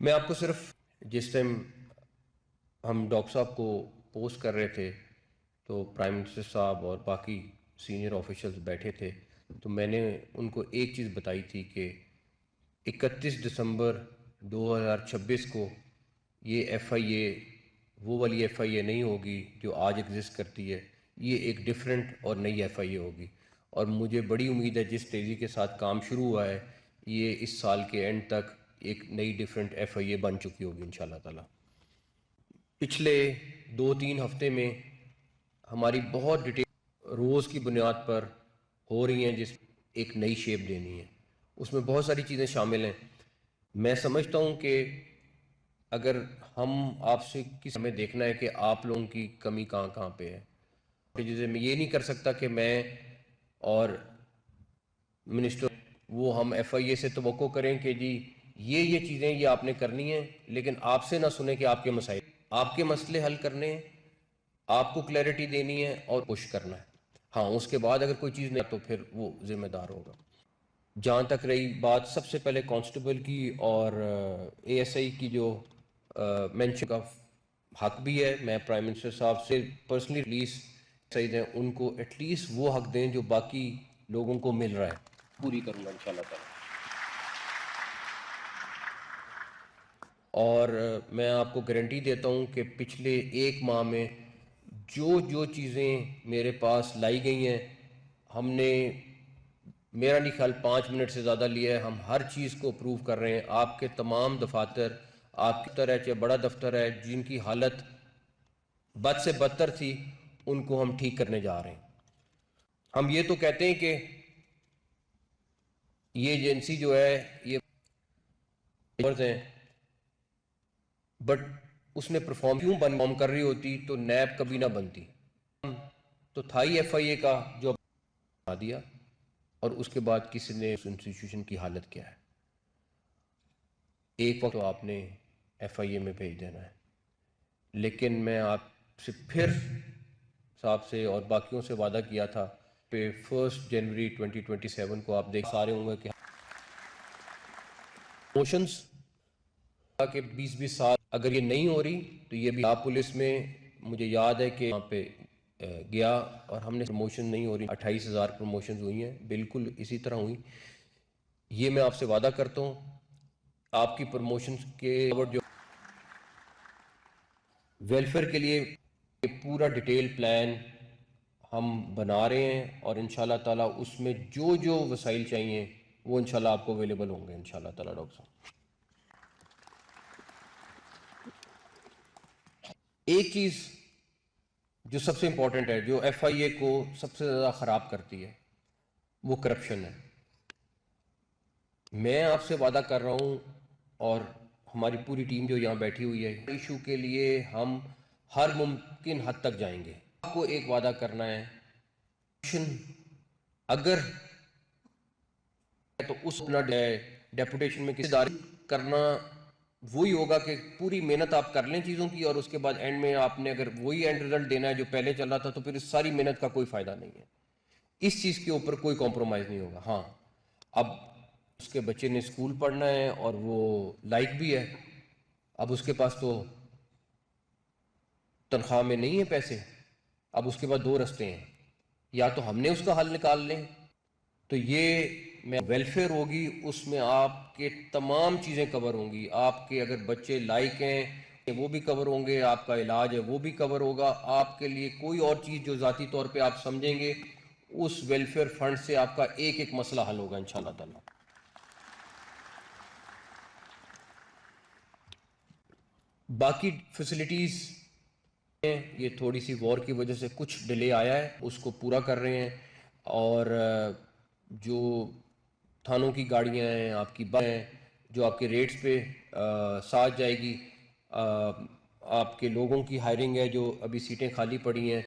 میں آپ کو صرف جس ٹائم ہم ڈاکٹر صاحب کو پوسٹ کر رہے تھے تو پرائم منسٹر صاحب اور باقی سینئر آفیشلز بیٹھے تھے، تو میں نے ان کو ایک چیز بتائی تھی کہ 31 دسمبر 2026 کو یہ ایف آئی اے وہ والی ایف آئی اے نہیں ہوگی جو آج ایگزسٹ کرتی ہے، یہ ایک ڈیفرنٹ اور نئی ایف آئی اے ہوگی۔ اور مجھے بڑی امید ہے جس تیزی کے ساتھ کام شروع ہوا ہے یہ اس سال کے اینڈ تک ایک نئی ڈیفرنٹ ایف آئی اے بن چکی ہوگی انشاءاللہ تعالیٰ۔ پچھلے 2-3 ہفتے میں ہماری بہت ڈیٹیل روز کی بنیاد پر ہو رہی ہیں جس ایک نئی شیپ دینی ہے، اس میں بہت ساری چیزیں شامل ہیں۔ میں سمجھتا ہوں کہ اگر ہم آپ سے کسی ہمیں دیکھنا ہے کہ آپ لوگوں کی کمی کہاں کہاں پہ ہے، جیسے میں یہ نہیں کر سکتا کہ میں اور منسٹر وہ ہم ایف آئی اے سے توقع کریں کہ جی یہ چیزیں یہ آپ نے کرنی ہیں، لیکن آپ سے نہ سنیں کہ آپ کے مسائل، آپ کے مسئلے حل کرنے ہیں، آپ کو کلیئرٹی دینی ہے اور پش کرنا ہے۔ ہاں اس کے بعد اگر کوئی چیز نہیں تو پھر وہ ذمہ دار ہوگا۔ جہاں تک رہی بات سب سے پہلے کانسٹیبل کی اور اے ایس آئی کی، جو مینشن کا حق بھی ہے، میں پرائم منسٹر صاحب سے پرسنلی ریلیز چاہیے ان کو ایٹ لیسٹ وہ حق دیں جو باقی لوگوں کو مل رہا ہے، پوری کروں گا انشاءاللہ تعالی۔ اور میں آپ کو گارنٹی دیتا ہوں کہ پچھلے 1 ماہ میں جو چیزیں میرے پاس لائی گئی ہیں، ہم نے میرا نہیں خیال 5 منٹ سے زیادہ لیا ہے، ہم ہر چیز کو اپروو کر رہے ہیں۔ آپ کے تمام دفاتر، آپ کی دفتر ہے چاہے بڑا دفتر ہے، جن کی حالت بد سے بدتر تھی ان کو ہم ٹھیک کرنے جا رہے ہیں۔ ہم یہ تو کہتے ہیں کہ یہ ایجنسی جو ہے یہ ہیں، بٹ اس نے پرفارم کیوں پرفارم کر رہی ہوتی تو نیب کبھی نہ بنتی۔ تو تھا ہی ایف آئی اے کا جو بنا دیا، اور اس کے بعد کسی نے اس انسٹیٹیوشن کی حالت کیا ہے۔ ایک وقت تو آپ نے ایف آئی اے میں بھیج دینا ہے، لیکن میں آپ سے پھر صاحب سے اور باقیوں سے وعدہ کیا تھا کہ 1 جنوری 2027 کو آپ دیکھ سارے ہوں گے کہ موشنز کہ 20 سال اگر یہ نہیں ہو رہی تو یہ بھی آپ پولیس میں، مجھے یاد ہے کہ وہاں پہ گیا اور ہم نے پروموشن نہیں ہو رہی، 28,000 پروموشنز ہوئی ہیں، بالکل اسی طرح ہوئی۔ یہ میں آپ سے وعدہ کرتا ہوں آپ کی پروموشنز کے جو ویلفیئر کے لیے پورا ڈیٹیل پلان ہم بنا رہے ہیں، اور انشاءاللہ تعالیٰ اس میں جو وسائل چاہیے وہ انشاءاللہ آپ کو اویلیبل ہوں گے انشاءاللہ تعالیٰ۔ ڈاکٹر صاحب ایک چیز جو سب سے امپورٹنٹ ہے، جو ایف آئی اے کو سب سے زیادہ خراب کرتی ہے، وہ کرپشن ہے۔ میں آپ سے وعدہ کر رہا ہوں اور ہماری پوری ٹیم جو یہاں بیٹھی ہوئی ہے، ایشو کے لیے ہم ہر ممکن حد تک جائیں گے۔ آپ کو ایک وعدہ کرنا ہے، اگر تو اس ڈیپوٹیشن میں کسی داری کرنا وہی ہوگا کہ پوری محنت آپ کر لیں چیزوں کی، اور اس کے بعد اینڈ میں آپ نے اگر وہی اینڈ رزلٹ دینا ہے جو پہلے چل رہا تھا تو پھر اس ساری محنت کا کوئی فائدہ نہیں ہے۔ اس چیز کے اوپر کوئی کمپرومائز نہیں ہوگا۔ ہاں اب اس کے بچے نے اسکول پڑھنا ہے اور وہ لائق بھی ہے، اب اس کے پاس تو تنخواہ میں نہیں ہے پیسے، اب اس کے بعد 2 رستے ہیں، یا تو ہم نے اس کا حل نکال لیں، تو یہ میں ویلفیئر ہوگی، اس میں آپ کے تمام چیزیں کور ہوں گی۔ آپ کے اگر بچے لائق ہیں وہ بھی کور ہوں گے، آپ کا علاج ہے وہ بھی کور ہوگا، آپ کے لیے کوئی اور چیز جو ذاتی طور پہ آپ سمجھیں گے اس ویلفیئر فنڈ سے آپ کا ایک مسئلہ حل ہوگا انشاءاللہ تعالی۔ باقی فیسلٹیز یہ تھوڑی سی وار کی وجہ سے کچھ ڈیلے آیا ہے، اس کو پورا کر رہے ہیں، اور جو تھانوں کی گاڑیاں ہیں، آپ کی بس ہیں جو آپ کے ریٹس پہ ساتھ جائے گی، آپ کے لوگوں کی ہائرنگ ہے جو ابھی سیٹیں خالی پڑی ہیں